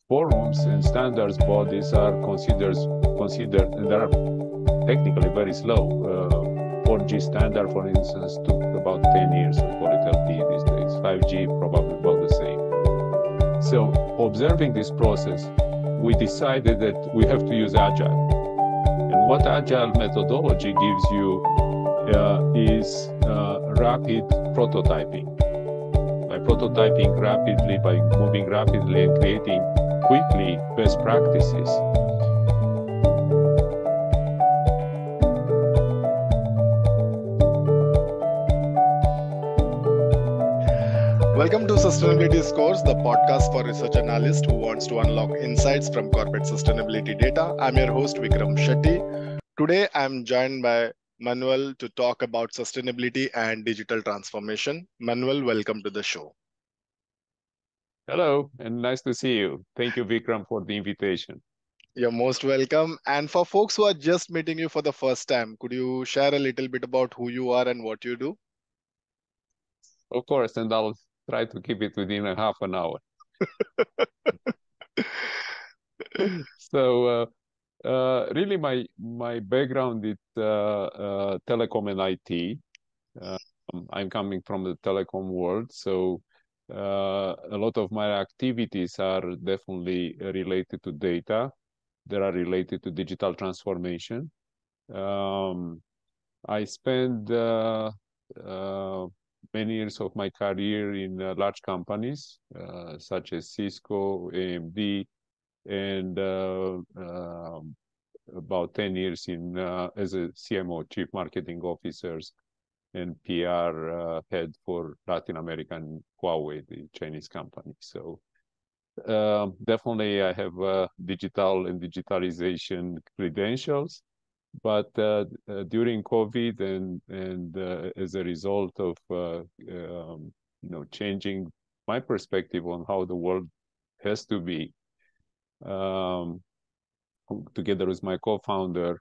forums and standards bodies are considered, and they are technically very slow. 4G standard, for instance, took about 10 years to call it LTE these days. 5G probably about the same. So observing this process, we decided that we have to use agile. And what agile methodology gives you is rapid prototyping. By prototyping rapidly, by moving rapidly and creating quickly best practices. Welcome to Sustainability Scores, the podcast for research analysts who wants to unlock insights from corporate sustainability data. I'm your host, Vikram Shetty. Today, I'm joined by Manuel to talk about sustainability and digital transformation. Manuel, welcome to the show. Hello, and nice to see you. Thank you, Vikram, for the invitation. You're most welcome. And for folks who are just meeting you for the first time, could you share a little bit about who you are and what you do? Of course, and I'll try to keep it within a half an hour. So, really, my background is telecom and IT. I'm coming from the telecom world, so a lot of my activities are definitely related to data. They are related to digital transformation. I spent many years of my career in large companies such as Cisco, AMD, and about 10 years as a CMO, Chief Marketing Officers, and PR head for Latin American Huawei, the Chinese company. So definitely I have digital and digitalization credentials. But during COVID and as a result of changing my perspective on how the world has to be, together with my co-founder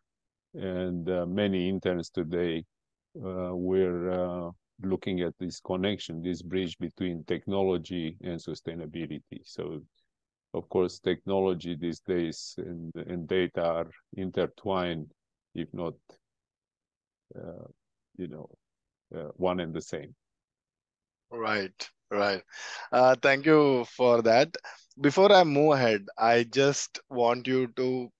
and many interns today, we're looking at this connection, this bridge between technology and sustainability. So, of course, technology these days and data are intertwined, if not, one and the same. Right. Thank you for that. Before I move ahead, I just want you to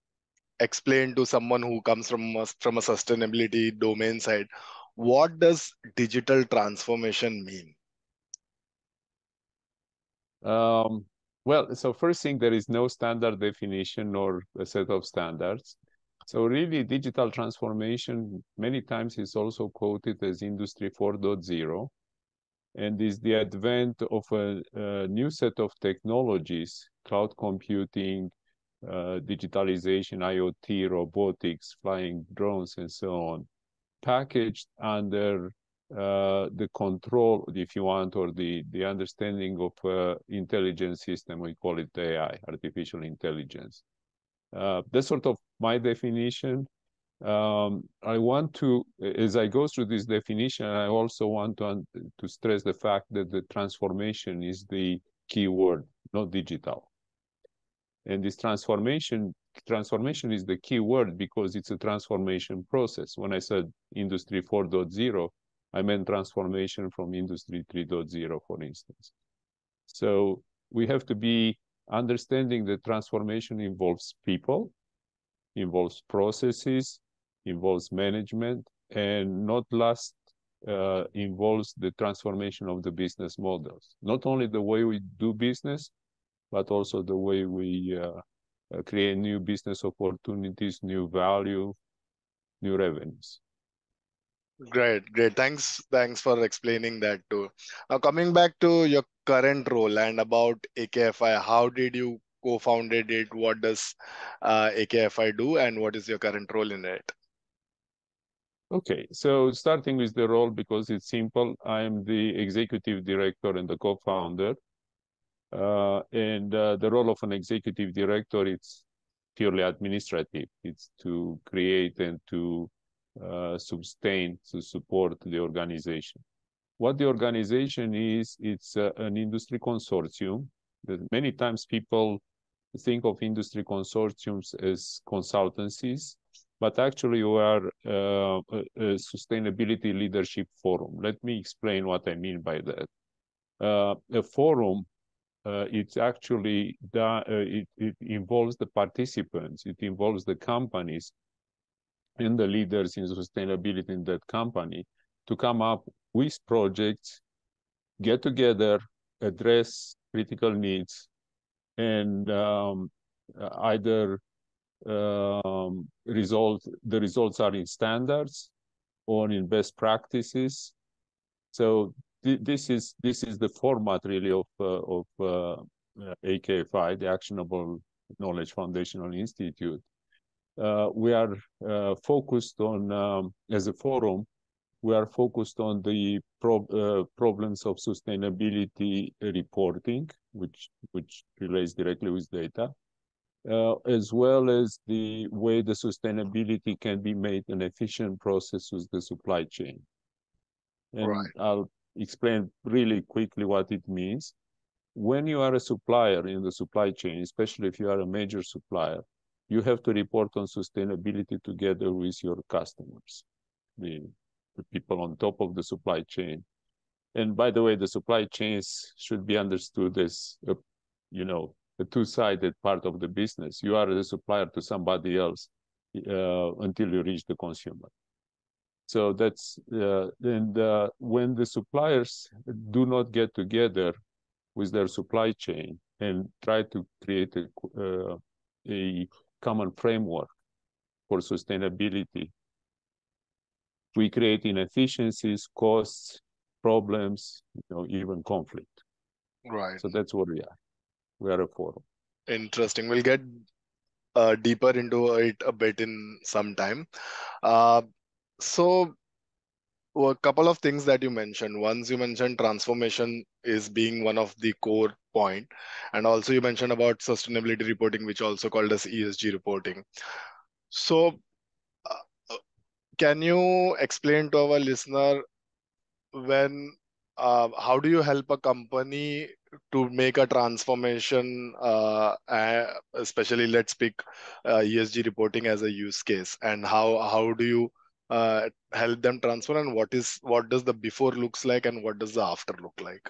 explain to someone who comes from a sustainability domain side, what does digital transformation mean? Well, so first thing, there is no standard definition or a set of standards. So really, digital transformation many times is also quoted as Industry 4.0, and is the advent of a new set of technologies, cloud computing, digitalization, IoT, robotics, flying drones, and so on, packaged under the control, if you want, or the understanding of intelligence system. We call it AI, artificial intelligence. That's sort of my definition. I want to, as I go through this definition, I also want to stress the fact that the transformation is the key word, not digital. And this transformation is the key word because it's a transformation process. When I said Industry 4.0, I meant transformation from Industry 3.0, for instance. So we have to be understanding that transformation involves people, involves processes, involves management, and not last, involves the transformation of the business models. Not only the way we do business, but also the way we create new business opportunities, new value, new revenues. Great. Thanks for explaining that too. Now, coming back to your current role and about AKFI, how did you co-founded it? What does AKFI do, and what is your current role in it? Okay, so starting with the role, because it's simple, I am the executive director and the co-founder. And the role of an executive director, it's purely administrative. It's to create and to sustain, to support the organization. What the organization is, it's an industry consortium that many times people think of industry consortiums as consultancies, but actually we are a sustainability leadership forum. Let me explain what I mean by that. A forum, it's actually it involves the participants, it involves the companies and the leaders in sustainability in that company to come up with projects, get together, address critical needs, and either the results are in standards or in best practices. So this is the format really of AKFI, the Actionable Knowledge Foundational Institute. We are focused on, as a forum, we are focused on the problems of sustainability reporting, which relates directly with data, as well as the way the sustainability can be made an efficient process with the supply chain. And Right. I'll explain really quickly what it means. When you are a supplier in the supply chain, especially if you are a major supplier, you have to report on sustainability together with your customers, the people on top of the supply chain. And by the way, the supply chains should be understood as a two-sided part of the business. You are the supplier to somebody else until you reach the consumer. So that's when the suppliers do not get together with their supply chain and try to create a common framework for sustainability, we create inefficiencies, costs, problems, even conflict. Right. So that's what we are. We are a forum. Interesting. We'll get deeper into it a bit in some time. So a couple of things that you mentioned. Once you mentioned transformation is being one of the core point, and also you mentioned about sustainability reporting, which also called as ESG reporting. So can you explain to our listener how do you help a company to make a transformation, especially let's pick ESG reporting as a use case, and how do you help them transfer, and what does the before looks like and what does the after look like?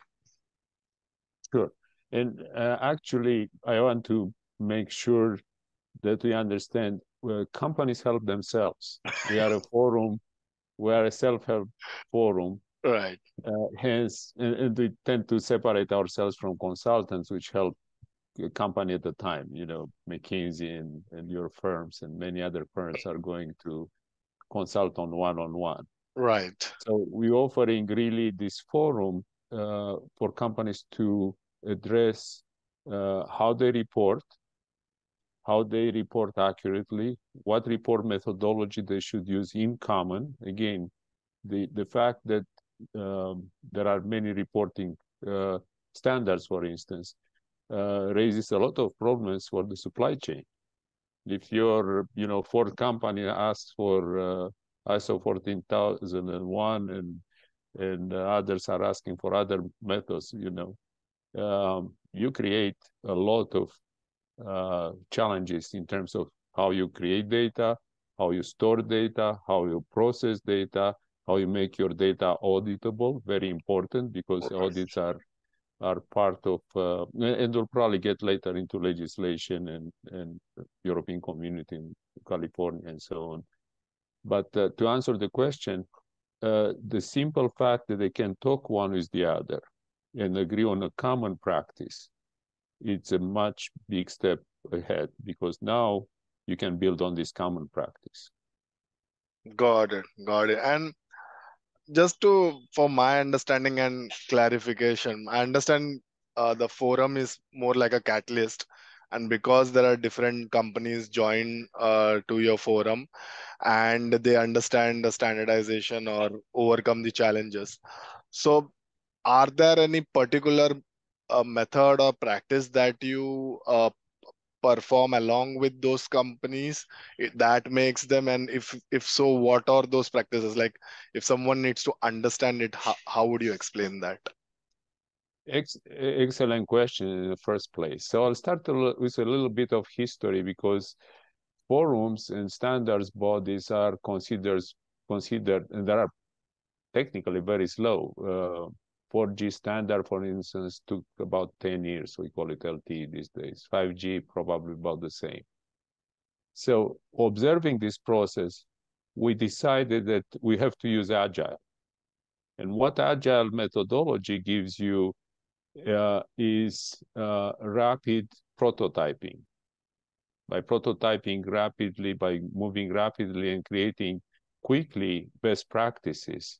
Sure. And actually, I want to make sure that we understand companies help themselves. We are a forum, we are a self-help forum. Right. Hence, and we tend to separate ourselves from consultants, which help a company at the time. McKinsey and your firms and many other firms are going to consult on one-on-one. Right. So we're offering really this forum for companies to address how they report accurately, what report methodology they should use in common. Again, the fact that there are many reporting standards, for instance, raises a lot of problems for the supply chain. If your Ford company asks for ISO 14001 and others are asking for other methods, you create a lot of challenges in terms of how you create data, how you store data, how you process data, how you make your data auditable. Very important, because audits are part of, and we'll probably get later into legislation and European Community in California and so on. But to answer the question, the simple fact that they can talk one with the other and agree on a common practice, it's a much big step ahead, because now you can build on this common practice. Got it. And just for my understanding and clarification, I understand the forum is more like a catalyst, and because there are different companies join to your forum and they understand the standardization or overcome the challenges. So are there any particular method or practice that you perform along with those companies that makes them, and if so, what are those practices? Like, if someone needs to understand it, how would you explain that? Excellent question in the first place. So I'll start with a little bit of history, because forums and standards bodies are considered, and they are technically very slow. 4G standard, for instance, took about 10 years. We call it LTE these days. 5G, probably about the same. So observing this process, we decided that we have to use agile. And what agile methodology gives you is rapid prototyping. By prototyping rapidly, by moving rapidly and creating quickly best practices,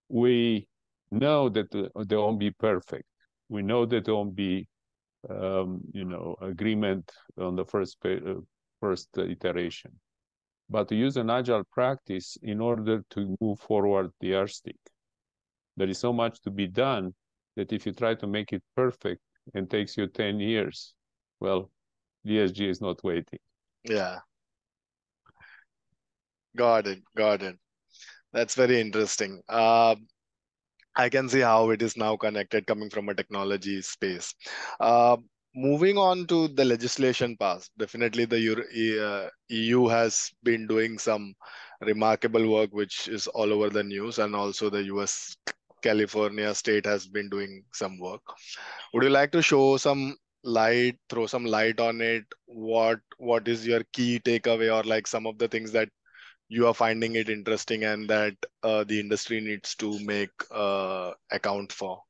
we know that they won't be perfect. We know that there won't be, agreement on the first iteration. But to use an agile practice in order to move forward the yardstick. There is so much to be done that if you try to make it perfect and takes you 10 years, well, the ESG is not waiting. Yeah. Got it. That's very interesting. I can see how it is now connected coming from a technology space. Moving on to the legislation part, definitely the EU has been doing some remarkable work, which is all over the news, and also the US California state has been doing some work. Would you like to throw some light on it? What is your key takeaway, or like some of the things that you are finding it interesting and that the industry needs to make account for?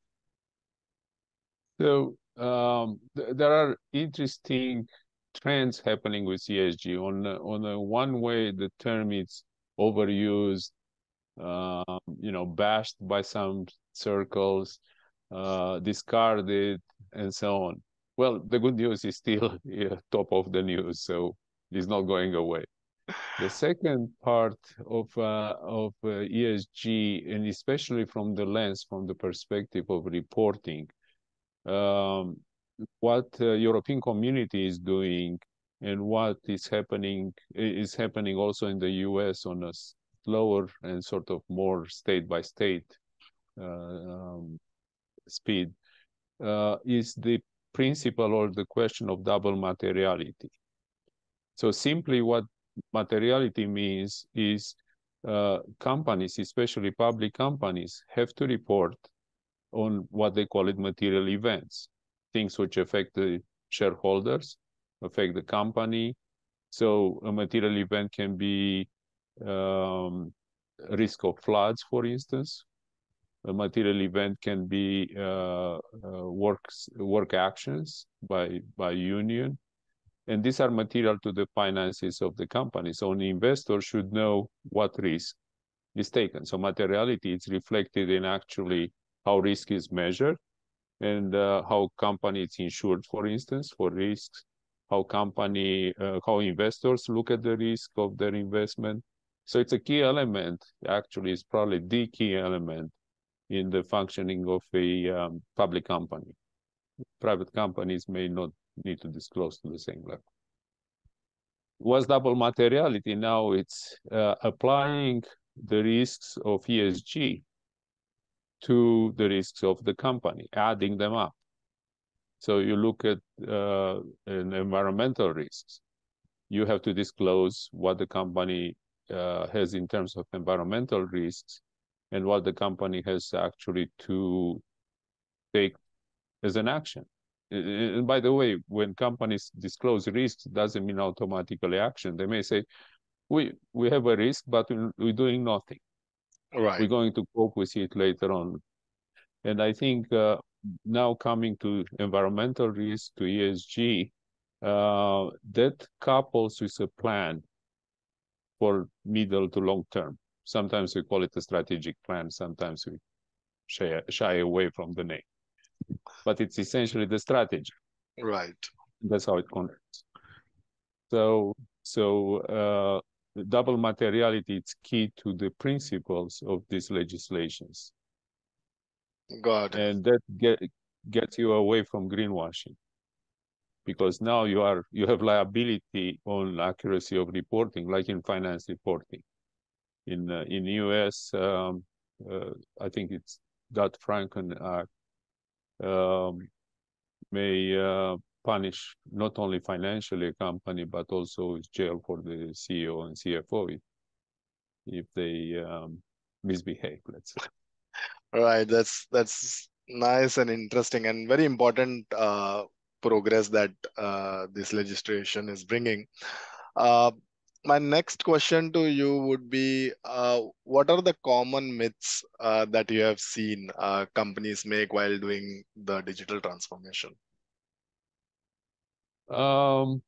So there are interesting trends happening with ESG. On one way, the term is overused, bashed by some circles, discarded, and so on. Well, the good news is still top of the news, so it's not going away. The second part of ESG, and especially from the perspective of reporting, what European community is doing and what is happening also in the US on a slower and sort of more state by state speed, is the principle or the question of double materiality. So simply what materiality means is companies, especially public companies, have to report on what they call it material events, things which affect the shareholders, affect the company. So a material event can be risk of floods, for instance. A material event can be work actions by union. And these are material to the finances of the company. So an investor should know what risk is taken. So materiality is reflected in actually how risk is measured and how company is insured, for instance, for risks, how investors look at the risk of their investment. So it's a key element, actually it's probably the key element in the functioning of a public company. Private companies may not need to disclose to the same level. What's double materiality? Now it's applying the risks of ESG to the risks of the company, adding them up. So you look at environmental risks. You have to disclose what the company has in terms of environmental risks and what the company has actually to take as an action. And by the way, when companies disclose risks, it doesn't mean automatically action. They may say, we have a risk, but we're doing nothing. Right. We're going to cope with it later on. And I think now coming to environmental risk, to ESG, that couples with a plan for middle to long term. Sometimes we call it a strategic plan. Sometimes we shy away from the name. But it's essentially the strategy. Right. That's how it connects. So double materiality is key to the principles of these legislations. Got it. And that gets you away from greenwashing, because now you have liability on accuracy of reporting, like in finance reporting. In US, I think it's Dodd-Frank Act may punish not only financially a company, but also jail for the CEO and CFO if they misbehave, let's say. Right. That's nice and interesting and very important progress that this legislation is bringing. Uh, my next question to you would be, what are the common myths that you have seen companies make while doing the digital transformation? Um,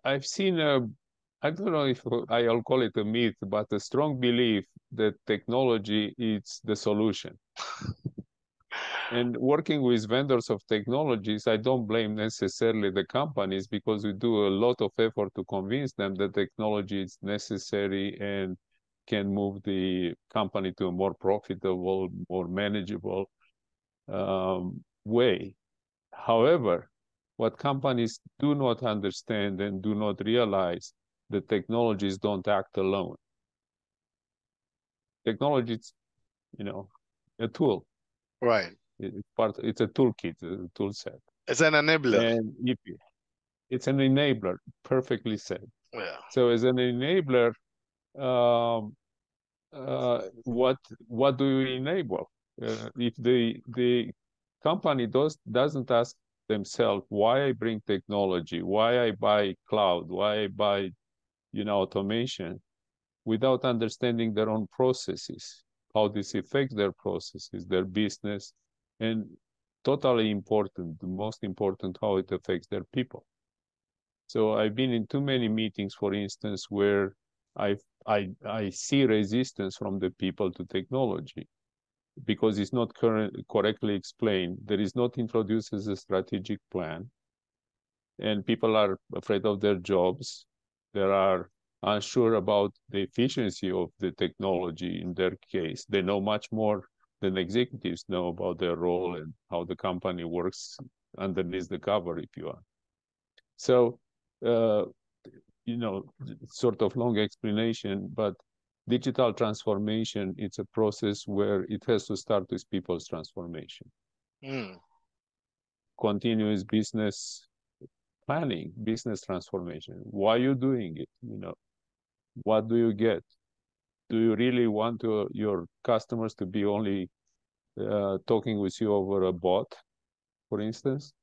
I've seen I don't know if I'll call it a myth, but a strong belief that technology is the solution. And working with vendors of technologies, I don't blame necessarily the companies because we do a lot of effort to convince them that technology is necessary and can move the company to a more profitable, more manageable way. However, what companies do not understand and do not realize, the technologies don't act alone. Technology is, a tool. Right. It's a toolkit, a tool set. It's an enabler. And if it's an enabler, perfectly said. Yeah. So as an enabler, what do you enable? If the company doesn't ask themselves why I bring technology, why I buy cloud, why I buy automation, without understanding their own processes, how this affects their processes, their business, and totally important, the most important, how it affects their people. So I've been in too many meetings, for instance, where I see resistance from the people to technology because it's not correctly explained. There is not introduced as a strategic plan, and people are afraid of their jobs. They are unsure about the efficiency of the technology in their case. They know much more than executives know about their role and how the company works underneath the cover, if you want. So, sort of long explanation, but digital transformation, it's a process where it has to start with people's transformation. Continuous business planning, business transformation. Why are you doing it? What do you get? Do you really want your customers to be only talking with you over a bot, for instance?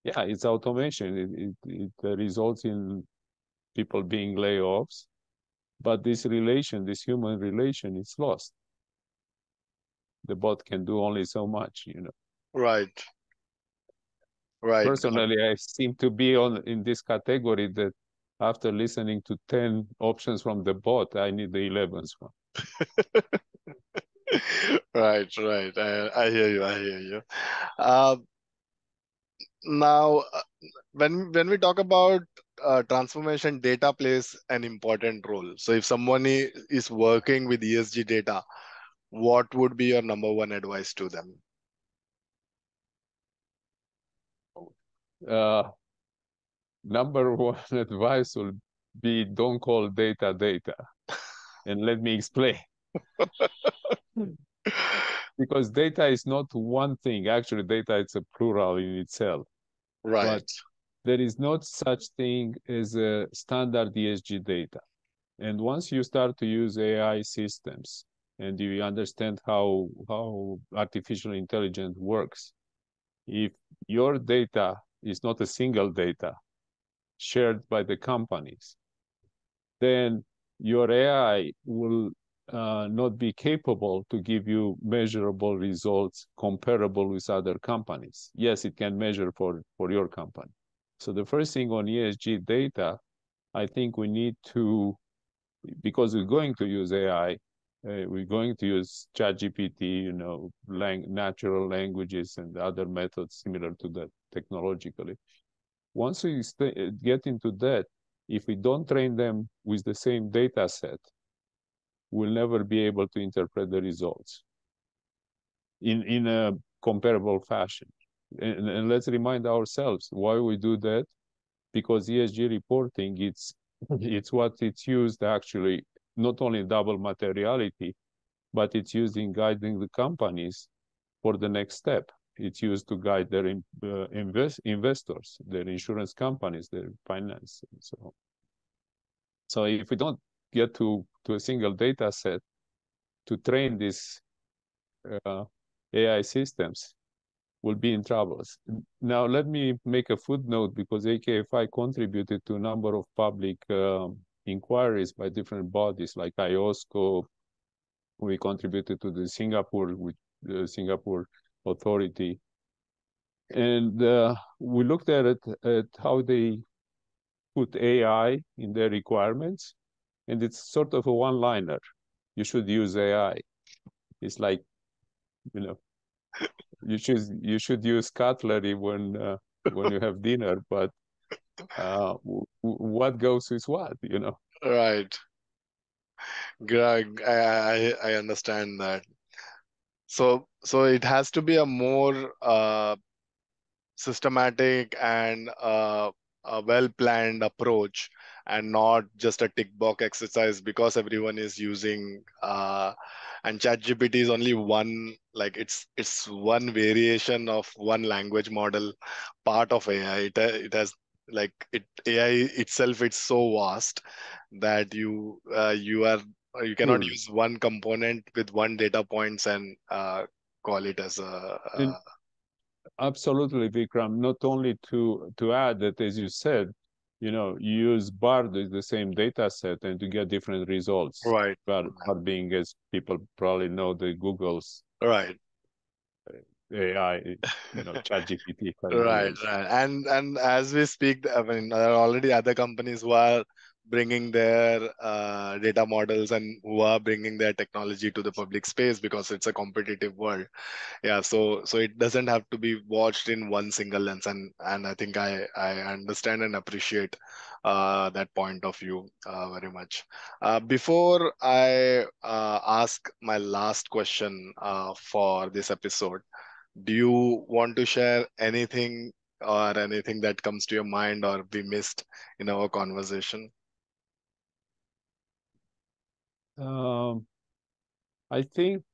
Yeah, it's automation. It results in people being layoffs, but this human relation, is lost. The bot can do only so much, Right. Right. Personally, I seem to be in this category that after listening to 10 options from the bot, I need the 11th one. Right. I hear you. I hear you. Now, when we talk about transformation, data plays an important role. So if someone is working with ESG data, what would be your number one advice to them? Number one advice will be don't call data data. And let me explain. Because data is not one thing. Actually, data is a plural in itself. Right. But there is not such thing as a standard ESG data. And once you start to use AI systems and you understand how artificial intelligence works, if your data is not a single data shared by the companies, then your AI will not be capable to give you measurable results comparable with other companies. Yes, it can measure for your company. So the first thing on ESG data, I think we need to, because we're going to use AI, we're going to use ChatGPT, natural languages and other methods similar to that technologically. Once we get into that, if we don't train them with the same data set, we'll never be able to interpret the results in a comparable fashion. And let's remind ourselves why we do that, because ESG reporting, it's what it's used actually, not only double materiality, but it's used in guiding the companies for the next step. It's used to guide their investors, their insurance companies, their finance. So if we don't get to a single data set to train these AI systems, we'll be in troubles. Now, let me make a footnote, because AKFI contributed to a number of public inquiries by different bodies like IOSCO. We contributed to the Singapore Authority. And we looked at it, at how they put AI in their requirements. And it's sort of a one-liner. You should use AI. It's like, you know, you should use cutlery when you have dinner, but what goes with what, you know? Right. Greg, I understand that. So it has to be a more systematic and a well-planned approach, and not just a tick box exercise, because everyone is using and ChatGPT is only one, like it's one variation of one language model, part of AI. It has, like, AI itself, it's so vast that you cannot Sure. use one component with one data points and call it as And absolutely, Vikram. Not only to add that, as you said, you know, you use BARD as the same data set and to get different results. right. BARD being, as people probably know, the Google's Right. AI, you know, ChatGPT, if I may Right, use. right. And as we speak, I mean, there are already other companies who are bringing their data models and who are bringing their technology to the public space, because it's a competitive world. Yeah, so it doesn't have to be watched in one single lens, and I think I understand and appreciate that point of view very much. Before I ask my last question for this episode, do you want to share anything, or anything that comes to your mind or we missed in our conversation? Um, I think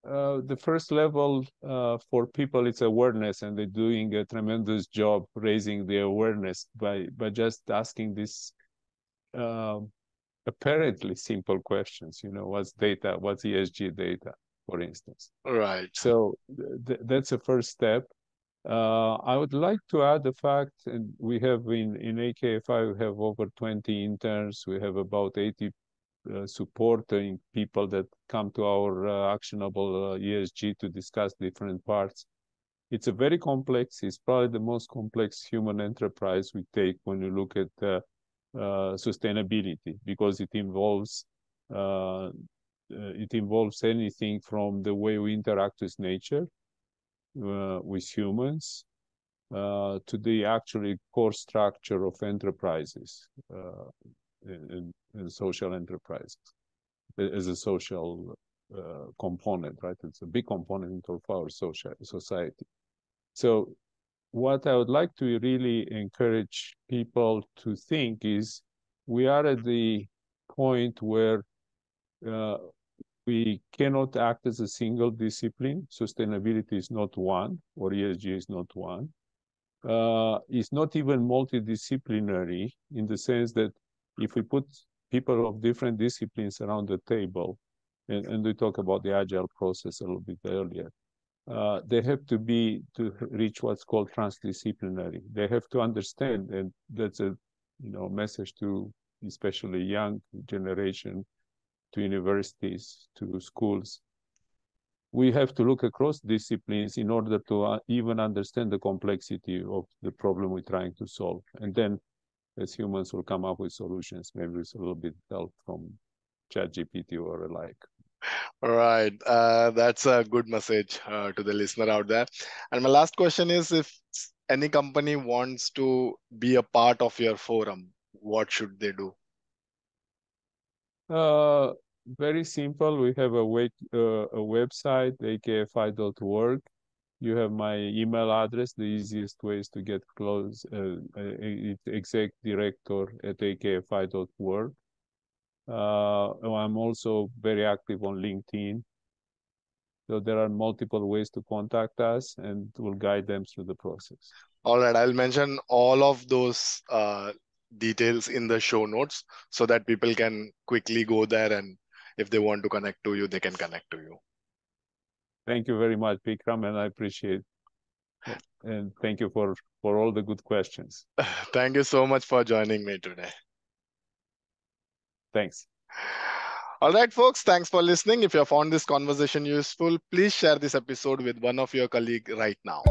the first level for people is awareness, and they're doing a tremendous job raising the awareness by just asking these apparently simple questions. You know, what's data? What's ESG data, for instance? Right. So that's a first step. I would like to add the fact, and we have in AKFI, we have over 20 interns. We have about 80 supporting people that come to our actionable ESG to discuss different parts. It's a very complex, it's probably the most complex human enterprise we take when you look at sustainability, because it involves anything from the way we interact with nature, with humans, to the actually core structure of enterprises and social enterprises as a social component, right? It's a big component of our society. So what I would like to really encourage people to think is, we are at the point where we cannot act as a single discipline. Sustainability is not one, or ESG is not one. It's not even multidisciplinary, in the sense that if we put people of different disciplines around the table, and we talk about the agile process a little bit earlier, they have to reach what's called transdisciplinary. They have to understand, and that's a message to especially young generation, to universities, to schools. We have to look across disciplines in order to even understand the complexity of the problem we're trying to solve. And then as humans will come up with solutions, maybe with a little bit help from ChatGPT or alike. All right. That's a good message to the listener out there. And my last question is, if any company wants to be a part of your forum, what should they do? Very simple. We have a website, akfi.org. You have my email address. The easiest way is to get close. It's execdirector@akfi.org. I'm also very active on LinkedIn. So there are multiple ways to contact us, and we'll guide them through the process. All right, I'll mention all of those details in the show notes so that people can quickly go there, and if they want to connect to you, they can connect to you. Thank you very much, Vikram, and I appreciate it. And thank you for all the good questions. Thank you so much for joining me today. Thanks. All right, folks, thanks for listening. If you have found this conversation useful, please share this episode with one of your colleagues right now.